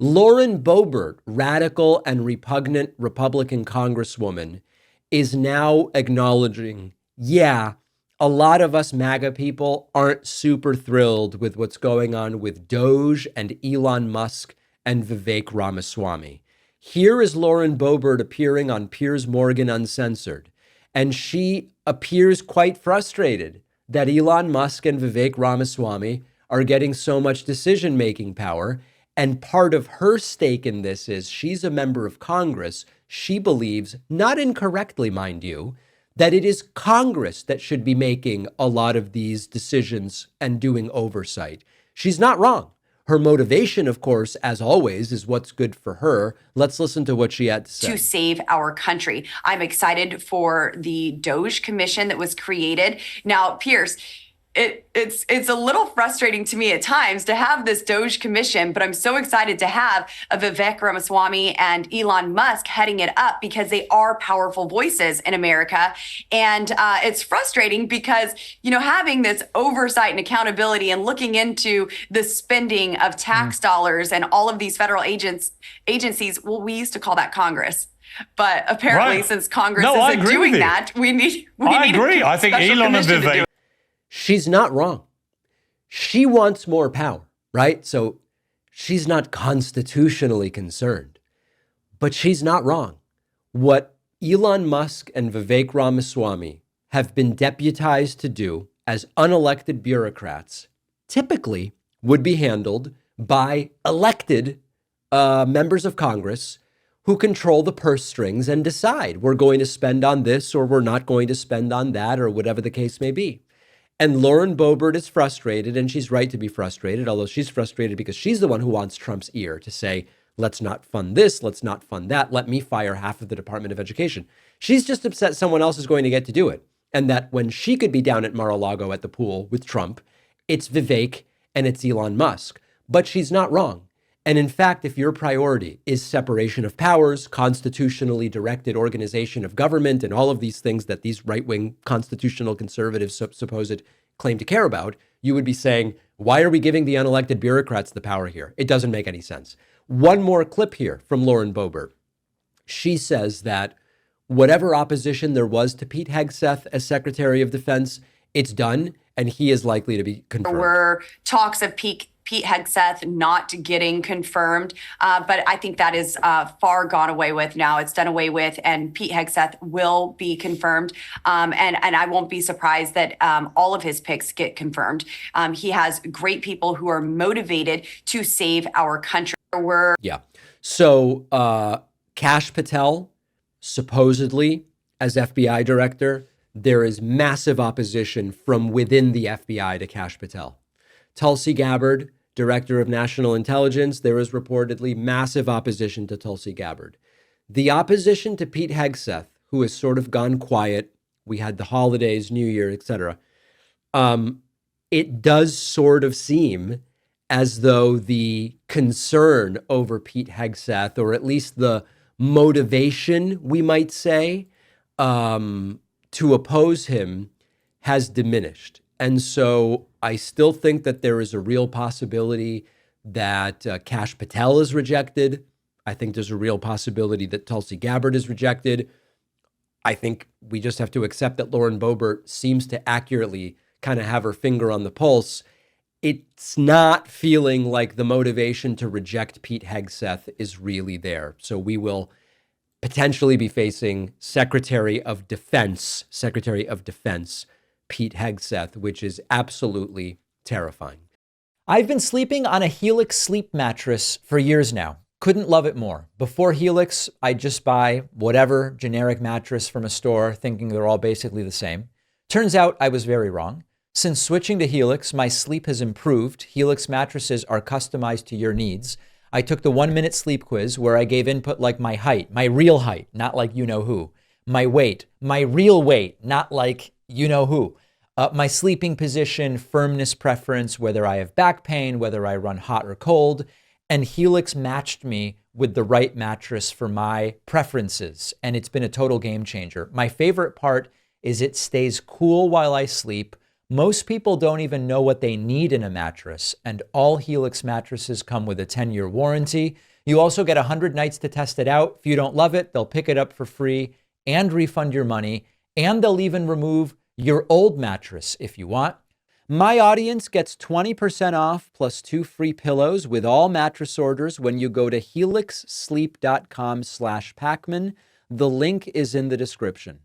Lauren Boebert, radical and repugnant Republican Congresswoman, is now acknowledging, yeah, a lot of us MAGA people aren't super thrilled with what's going on with Doge and Elon Musk and Vivek Ramaswamy. Here is Lauren Boebert appearing on Piers Morgan Uncensored, and she appears quite frustrated that Elon Musk and Vivek Ramaswamy are getting so much decision-making power. And part of her stake in this is she's a member of Congress. She believes, not incorrectly, mind you, that it is Congress that should be making a lot of these decisions and doing oversight. She's not wrong. Her motivation, of course, as always, is what's good for her. Let's listen to what she had to say. To save our country. I'm excited for the Doge Commission that was created. Now, Piers, it's a little frustrating to me at times to have this Doge Commission, but I'm so excited to have a Vivek Ramaswamy and Elon Musk heading it up because they are powerful voices in America. And it's frustrating because, having this oversight and accountability and looking into the spending of tax dollars and all of these federal agencies, well, we used to call that Congress. But apparently, since Congress isn't doing that, we need. I agree. I think Elon and Vivek. She's not wrong. She wants more power, right? So she's not constitutionally concerned, but she's not wrong. What Elon Musk and Vivek Ramaswamy have been deputized to do as unelected bureaucrats typically would be handled by elected members of Congress who control the purse strings and decide we're going to spend on this or we're not going to spend on that or whatever the case may be. And Lauren Boebert is frustrated, and she's right to be frustrated, although she's frustrated because she's the one who wants Trump's ear to say, let's not fund this, let's not fund that, let me fire half of the Department of Education. She's just upset someone else is going to get to do it. And that when she could be down at Mar-a-Lago at the pool with Trump, it's Vivek and it's Elon Musk. But she's not wrong. And in fact, if your priority is separation of powers, constitutionally directed organization of government, and all of these things that these right-wing constitutional conservatives supposed claim to care about, you would be saying, why are we giving the unelected bureaucrats the power here? It doesn't make any sense. One more clip here from Lauren Boebert. She says that whatever opposition there was to Pete Hegseth as Secretary of Defense, it's done, and he is likely to be confirmed. There were talks of Pete Hegseth not getting confirmed, but I think that is far gone away with now. It's done away with, and Pete Hegseth will be confirmed. And I won't be surprised that all of his picks get confirmed. He has great people who are motivated to save our country. So Kash Patel, supposedly as FBI director, there is massive opposition from within the FBI to Kash Patel. Tulsi Gabbard, Director of National Intelligence, there is reportedly massive opposition to Tulsi Gabbard. The opposition to Pete Hegseth, who has sort of gone quiet, we had the holidays, New Year, etc. It does sort of seem as though the concern over Pete Hegseth, or at least the motivation, we might say, to oppose him has diminished. And so I still think that there is a real possibility that Kash Patel is rejected. I think there's a real possibility that Tulsi Gabbard is rejected. I think we just have to accept that Lauren Boebert seems to accurately kind of have her finger on the pulse. It's not feeling like the motivation to reject Pete Hegseth is really there. So we will potentially be facing Secretary of Defense Pete Hegseth, which is absolutely terrifying. I've been sleeping on a Helix sleep mattress for years now. Couldn't love it more. Before Helix, I'd just buy whatever generic mattress from a store, thinking they're all basically the same. Turns out I was very wrong. Since switching to Helix, my sleep has improved. Helix mattresses are customized to your needs. I took the 1-minute sleep quiz where I gave input like my height, my real height, not like you know who, my weight, my real weight, not like you know who. My sleeping position, firmness preference, whether I have back pain, whether I run hot or cold, and Helix matched me with the right mattress for my preferences, and it's been a total game changer. My favorite part is it stays cool while I sleep. Most people don't even know what they need in a mattress, and all Helix mattresses come with a 10-year warranty. You also get 100 nights to test it out. If you don't love it, they'll pick it up for free and refund your money, and they'll even remove your old mattress if you want. My audience gets 20% off plus 2 free pillows with all mattress orders when you go to helixsleep.com/Pacman. The link is in the description.